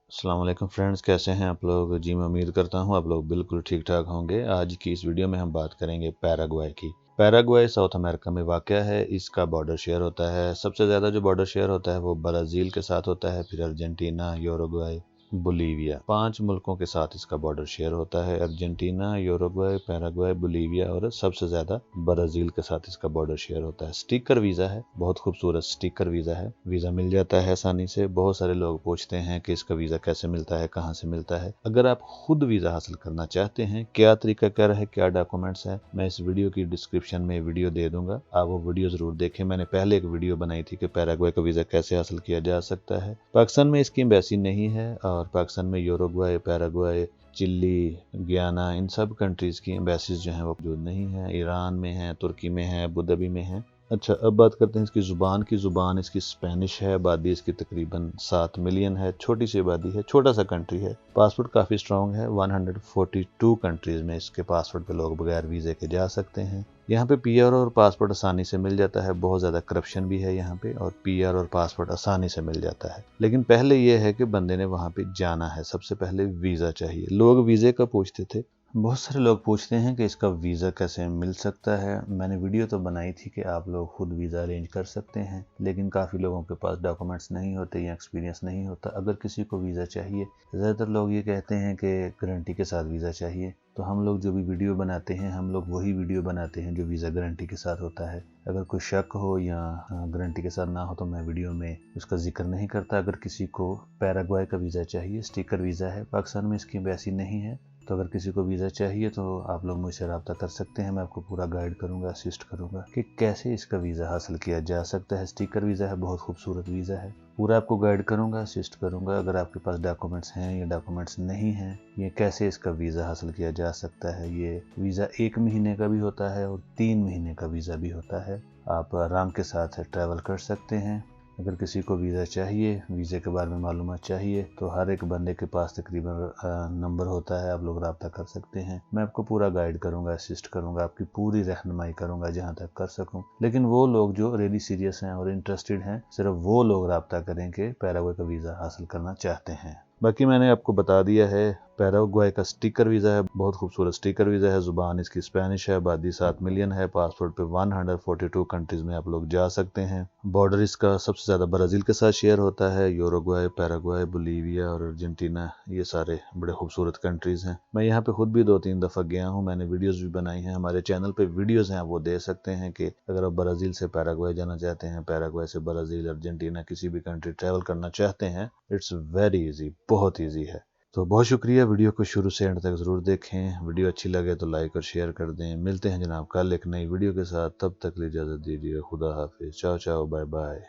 अस्सलाम वालेकुम फ्रेंड्स, कैसे हैं आप लोग। जी मैं उम्मीद करता हूं आप लोग बिल्कुल ठीक ठाक होंगे। आज की इस वीडियो में हम बात करेंगे पैराग्वाय की। पैराग्वाय साउथ अमेरिका में वाक़या है। इसका बॉर्डर शेयर होता है, सबसे ज़्यादा जो बॉर्डर शेयर होता है वो ब्राज़ील के साथ होता है, फिर अर्जेंटीना, यूरुग्वाय, बोलीविया, 5 मुल्कों के साथ इसका बॉर्डर शेयर होता है। अर्जेंटीना, यूरुग्वाय, पैराग्वाय, बोलीविया और सबसे ज़्यादा ब्राज़ील के साथ इसका बॉर्डर शेयर होता है। स्टिकर वीज़ा है, बहुत खूबसूरत स्टिकर वीज़ा है। वीज़ा मिल जाता है आसानी से। बहुत सारे लोग पूछते हैं कि इसका वीज़ा कैसे मिलता है, कहाँ से मिलता है। अगर आप खुद वीज़ा हासिल करना चाहते हैं, क्या तरीकाकार है, क्या डॉक्यूमेंट्स है, मैं इस वीडियो की डिस्क्रिप्शन में वीडियो दे दूंगा, आप वो वीडियो ज़रूर देखें। मैंने पहले एक वीडियो बनाई थी कि पैराग्वाय का वीज़ा कैसे हासिल किया जा सकता है। पाकिस्तान में इसकी एम्बेसी नहीं है और पाकिस्तान में यूरुग्वाय, पैराग्वाय, चिली, गियाना, इन सब कंट्रीज़ की एम्बेसीज जो हैं वो मौजूद नहीं है। ईरान में है, तुर्की में है, अबू धाबी में है। अच्छा, अब बात करते हैं इसकी ज़ुबान की। ज़ुबान इसकी स्पेनिश है। आबादी इसकी तकरीबन 7 मिलियन है। छोटी सी आबादी है, छोटा सा कंट्री है। पासपोर्ट काफ़ी स्ट्रॉन्ग है। 142 कंट्रीज़ में इसके पासपोर्ट पे लोग बगैर वीज़े के जा सकते हैं। यहाँ पे पीआर और पासपोर्ट आसानी से मिल जाता है। बहुत ज़्यादा करप्शन भी है यहाँ पे, और पीआर और पासपोर्ट आसानी से मिल जाता है। लेकिन पहले ये है कि बंदे ने वहाँ पे जाना है। सबसे पहले वीज़ा चाहिए। लोग वीज़े का पूछते थे। बहुत सारे लोग पूछते हैं कि इसका वीज़ा कैसे मिल सकता है। मैंने वीडियो तो बनाई थी कि आप लोग खुद वीज़ा अरेंज कर सकते हैं, लेकिन काफ़ी लोगों के पास डॉक्यूमेंट्स नहीं होते या एक्सपीरियंस नहीं होता। अगर किसी को वीज़ा चाहिए, ज़्यादातर लोग ये कहते हैं कि गारंटी के साथ वीज़ा चाहिए, तो हम लोग जो भी वीडियो बनाते हैं, हम लोग वही वीडियो बनाते हैं जो वीज़ा गारंटी के साथ होता है। अगर कोई शक हो या गारंटी के साथ ना हो तो मैं वीडियो में उसका जिक्र नहीं करता। अगर किसी को पैराग्वाय का वीज़ा चाहिए, स्टिकर वीज़ा है, पाकिस्तान में इसकी एम्बेसी नहीं है, तो अगर किसी को वीज़ा चाहिए तो आप लोग मुझसे रब्ता कर सकते हैं। मैं आपको पूरा गाइड करूंगा, असिस्ट करूंगा कि कैसे इसका वीज़ा हासिल किया जा सकता है। स्टिकर वीज़ा है, बहुत खूबसूरत वीज़ा है। पूरा आपको गाइड करूंगा, असिस्ट करूंगा। अगर आपके पास डॉक्यूमेंट्स हैं या डॉक्यूमेंट्स नहीं हैं, ये कैसे इसका वीज़ा हासिल किया जा सकता है। ये वीज़ा 1 महीने का भी होता है और 3 महीने का वीज़ा भी होता है। आप आराम के साथ ट्रैवल कर सकते हैं। अगर किसी को वीज़ा चाहिए, वीज़े के बारे में मालूमात चाहिए, तो हर एक बंदे के पास तकरीबन नंबर होता है, आप लोग रब्ता कर सकते हैं। मैं आपको पूरा गाइड करूंगा, असिस्ट करूंगा, आपकी पूरी रहनुमाई करूंगा जहां तक कर सकूं। लेकिन वो लोग जो रियली सीरियस हैं और इंटरेस्टेड हैं, सिर्फ वो लोग रब्ता करें कि पैराग्वाय का वीज़ा हासिल करना चाहते हैं। बाकी मैंने आपको बता दिया है। पैराग्वाय का स्टिकर वीज़ा है, बहुत खूबसूरत स्टिकर वीज़ा है। ज़ुबान इसकी स्पेनिश है। आबादी 7 मिलियन है। पासपोर्ट पे 142 कंट्रीज़ में आप लोग जा सकते हैं। बॉर्डर इसका सबसे ज़्यादा ब्राज़ील के साथ शेयर होता है। यूरुग्वाय, पैराग्वाय, बोलीविया और अर्जेंटीना, ये सारे बड़े खूबसूरत कंट्रीज़ हैं। मैं यहाँ पे खुद भी 2-3 दफ़ा गया हूँ। मैंने वीडियोज़ भी बनाई हैं। हमारे चैनल पे वीडियोज़ हैं, वो दे सकते हैं कि अगर आप ब्राज़ील से पैराग्वाय जाना चाहते हैं, पैराग्वाय से ब्राज़ील, अर्जेंटीना, किसी भी कंट्री ट्रैवल करना चाहते हैं, इट्स वेरी ईजी, बहुत ईजी है। तो बहुत शुक्रिया। वीडियो को शुरू से एंड तक ज़रूर देखें। वीडियो अच्छी लगे तो लाइक और शेयर कर दें। मिलते हैं जनाब कल एक नई वीडियो के साथ। तब तक के लिए इजाज़त दीजिए। खुदा हाफिज़। चाओ चाओ, बाय बाय।